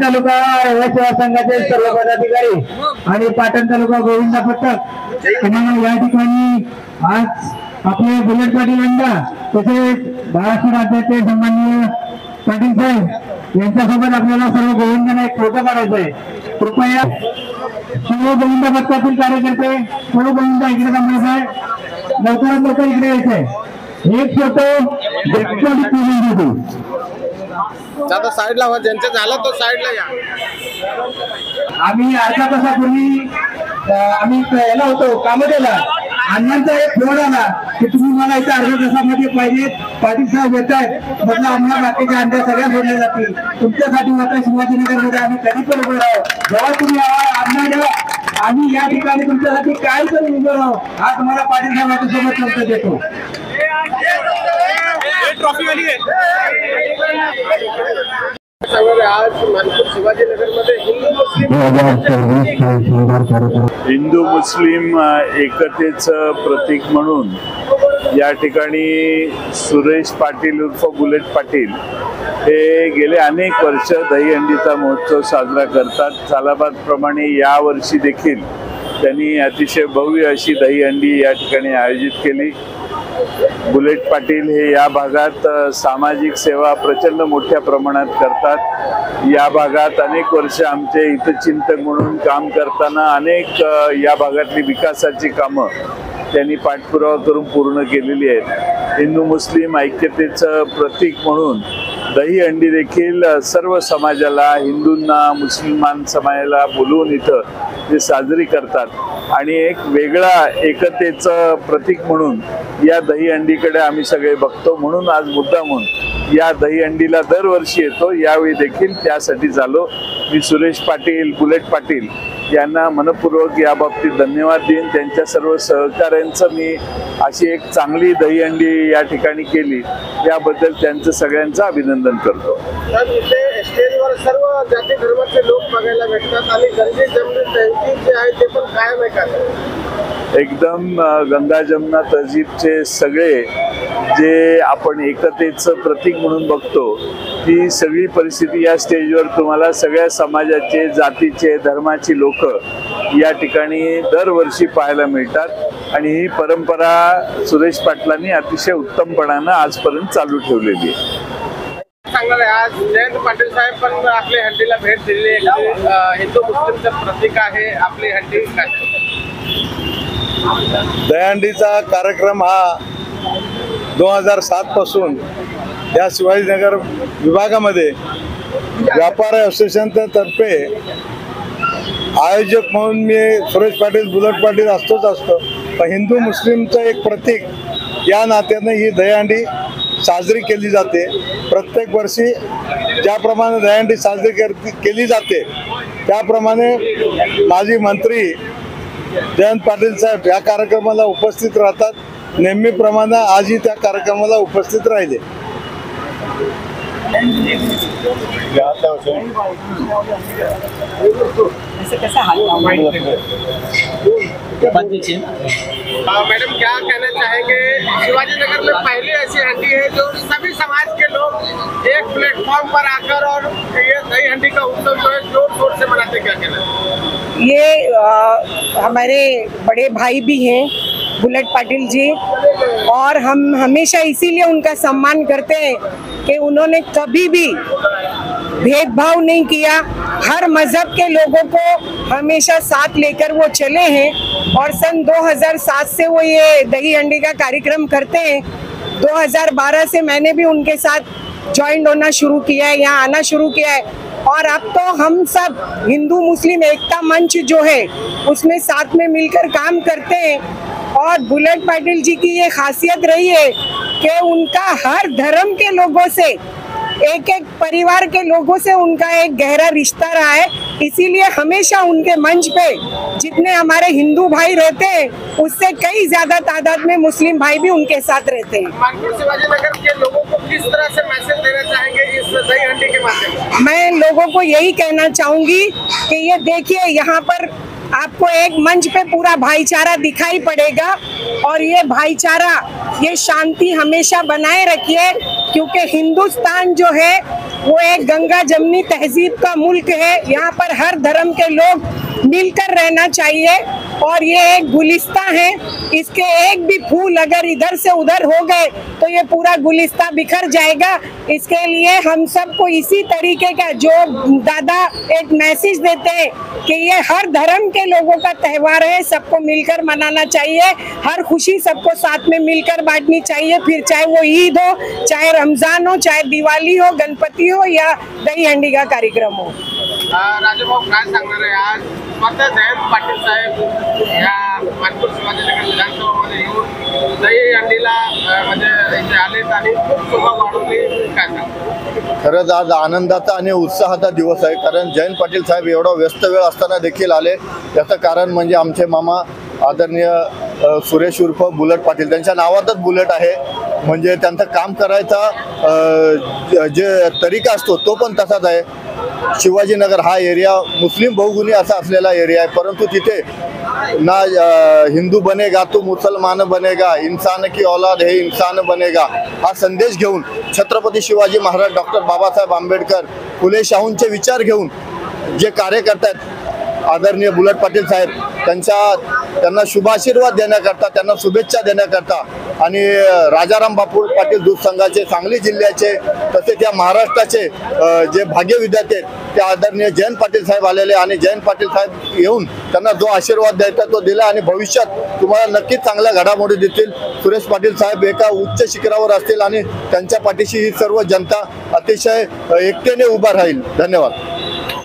तालुका सेवा संघाचे सर्व पदाधिकारी आणि पाटण तालुका गोविंदा पथक या ठिकाणी आज आपले बुलेट पाटील यांना तसेच महाराष्ट्र राज्याचे सन्माननीय पाटील साहेब यांच्यासोबत आपल्याला सर्व गोविंदांना एक फोटो काढायचा आहे। कृपया सर्व गोविंदा पथकातील कार्यकर्ते सर्व गोविंदा इकडे थांबायचं आहे, लवकरात लवकर इकडे यायचंय। एक फोटो आता साईडला हो, ज्यांचं झालं तो साईडला या। आम्ही अर्धा तासापूर्वी आम्ही याला होतो कामोद्याला, अण्णांचा एक फोन आला की तुम्ही मला इथे अर्ध्या तासामध्ये पाहिजे, पाटील साहेब येत आहेत, म्हटलं आम्हाला बाकीच्या अंड्या सगळ्या सोडल्या जातील, तुमच्यासाठी आता शिवाजीनगर मध्ये आम्ही कधी पण उभे राहू, जेव्हा तुम्ही अण्णा द्या आम्ही या ठिकाणी तुमच्यासाठी काय तरी उभे राहू। हा तुम्हाला पाटील साहेबांच्या सोबत शब्द देतो। ट्रॉफी वाली है। आज मानपूर शिवाजीनगर मध्ये हिंदू मुस्लिम एकतेचं प्रतीक म्हणून या ठिकाणी सुरेश पाटील उर्फ बुलेट पाटील हे गेले अनेक वर्ष दहीहंडीचा महोत्सव साजरा करतात। सालाबाद प्रमाणे या वर्षी देखील त्यांनी अतिशय भव्य अशी दहीहंडी या ठिकाणी आयोजित केली। बुलेट पाटील हे या भागात सामाजिक सेवा प्रचंड मोठ्या प्रमाणात करतात। या भागात अनेक वर्ष आमचे हितचिंतक म्हणून काम करताना अनेक या भागातली विकासाची कामं त्यांनी पाठपुरावा करून पूर्ण केलेली आहेत। हिंदू मुस्लिम ऐक्यतेचं प्रतीक म्हणून दहीहंडी देखील सर्व समाजाला, हिंदूंना मुस्लिमान समाजाला बोलवून इथं ते साजरी करतात आणि एक वेगळा एकतेचं प्रतीक म्हणून या दहीहंडीकडे आम्ही सगळे बघतो। म्हणून आज मुद्दामून या दहीहंडीला दरवर्षी येतो, यावेळी देखील त्यासाठी झालो। मी सुरेश पाटील, बुलेट पाटील यांना मनपूर्वक या बाबतीत धन्यवाद देईन। त्यांच्या सर्व सहकाऱ्यांचं मी अशी एक चांगली दहीहंडी या ठिकाणी केली याबद्दल त्यांचं सगळ्यांचं अभिनंदन करतो। स्टेजवर सर्व जाती धर्माचे लोक बघायला भेटतात आणि गर्दी जे आहे ते पण कायम आहे का? एकदम गंगा जमुना तहजीबचे सगळे जे आपण एकतेचं प्रतीक म्हणून बघतो ती सगळी परिस्थिती या स्टेजवर तुम्हाला सगळ्या समाजाचे, जातीचे, धर्माची लोक या ठिकाणी दरवर्षी पाहायला मिळतात आणि ही परंपरा सुरेश पाटलांनी अतिशय उत्तमपणानं आजपर्यंत चालू ठेवलेली आहे। चांगलं आहे। आज जयंत पाटील साहेब पण आपली हंडीला भेट दिली आहे। हिंदू मुस्लिमचं प्रतीक आहे आपली हंडी। दहीहंडीचा कार्यक्रम हा 2007 पासून या शिवाजीनगर विभागामध्ये व्यापारी असोसिएशनच्या तर्फे आयोजक म्हणून मी सुरेश पाटील, बुलेट पाटील असतो। पण हिंदू मुस्लिमचं एक प्रतीक या नात्यानं ही दहीहंडी साजरी केली जाते। प्रत्येक वर्षी ज्याप्रमाणे दहीहंडी साजरी केली जाते त्याप्रमाणे माजी मंत्री जयंत पाटील साहेब या कार्यक्रमाला उपस्थित राहतात। नेहमीप्रमाणे आजही त्या कार्यक्रमाला उपस्थित राहिले। मैडम क्या कहना चाहेंगे? शिवाजीनगर में पहली ऐसी हंडी है जो सभी समाज के लोग एक प्लेटफॉर्म पर आकर और ये नई हंडी का उत्सव जो है जोर शोर से मनाते, क्या कहना? ये हमारे बड़े भाई भी हैं बुलेट पाटिल जी, और हम हमेशा इसीलिए उनका सम्मान करते हैं कि उन्होंने कभी भी भेदभाव नहीं किया। हर मजहब के लोगों को हमेशा साथ लेकर वो चले हैं और सन 2007 से वो ये दही हंडी का कार्यक्रम करते हैं। 2012 से मैंने भी उनके साथ ज्वाइंट होना शुरू किया है, यहाँ आना शुरू किया है। और अब तो हम सब हिंदू मुस्लिम एकता मंच जो है उसमें साथ में मिलकर काम करते हैं। और बुलेट पाटिल जी की ये खासियत रही है कि उनका हर धर्म के लोगों से, एक एक परिवार के लोगों से उनका एक गहरा रिश्ता रहा है। इसीलिए हमेशा उनके मंच पे जितने हमारे हिंदू भाई रहते हैं उससे कई ज्यादा तादाद में मुस्लिम भाई भी उनके साथ रहते हैं। मानपुर शिवाजी नगर के लोगों को किस तरह से मैसेज देना चाहेंगे इस दही हंडी के माध्यम से? मैं लोगों को यही कहना चाहूंगी कि ये देखिए, यहाँ पर आपको एक मंच पे पूरा भाईचारा दिखाई पड़ेगा और ये भाईचारा, ये शांति हमेशा बनाए रखिए, क्योंकि हिंदुस्तान जो है वो एक गंगा जमनी तहजीब का मुल्क है। यहाँ पर हर धर्म के लोग मिलकर रहना चाहिए और ये एक गुलिस्ता है, इसके एक भी फूल अगर इधर से उधर हो गए तो ये पूरा गुलिस्ता बिखर जाएगा। इसके लिए हम सबको इसी तरीके का जो दादा एक मैसेज देते हैं कि ये हर धर्म के लोगों का त्योहार है, सबको मिलकर मनाना चाहिए, हर खुशी सबको साथ में मिलकर बांटनी चाहिए, फिर चाहे वो ईद हो, चाहे रमजान हो, चाहे दिवाळी हो, गणपती हो या दही हंडी का कार्यक्रम हो। राजूभाऊ काय सांगणार आहे आज स्वतः जयंत पाटील साहेब या मानपूर शिवाजीनगर विधानसभामध्ये येऊन दही हंडीला म्हणजे इथे आलेत आणि खूप शोभा वाढवली, काय सांगणार? खरंच आज आनंदाचा आणि उत्साहाचा दिवस आहे, कारण जयंत पाटील साहेब एवढा व्यस्त वेळ असताना देखील आले। याचं कारण म्हणजे आमचे मामा आदरणीय सुरेश उर्फ बुलेट पाटील, त्यांच्या नावातच बुलेट आहे, म्हणजे त्यांचं काम करायचा जे तरीका असतो तो पण तसाच आहे। शिवाजीनगर हा एरिया मुस्लिम बहुगुणी असा असलेला एरिया आहे, परंतु तिथे ना हिंदू बनेगा तो मुसलमान बनेगा, इंसान की औलाद है इंसान बनेगा हा संदेश घेऊन छत्रपती शिवाजी महाराज, डॉक्टर बाबासाहेब आंबेडकर, फुले शाहूंचे विचार घेऊन जे कार्य करतात आदरणीय बुलेट पाटील साहेब, त्यांना शुभाशीर्वाद देण्याकरता, त्यांना शुभेच्छा देण्याकरता आणि राजाराम बापू पाटील दूध संघाचे, सांगली जिल्ह्याचे तसेच या महाराष्ट्राचे जे भाग्य विधाते ते आदरणीय जयंत पाटील साहेब आलेले आणि जयंत पाटील साहेब येऊन त्यांना जो आशीर्वाद द्यायचा तो दिला आणि भविष्यात तुम्हाला नक्कीच चांगल्या घडामोडी देतील। सुरेश पाटील साहेब एका उच्च शिखरावर असतील आणि त्यांच्या पाठीशी ही सर्व जनता अतिशय एकतेने उभा राहील। धन्यवाद।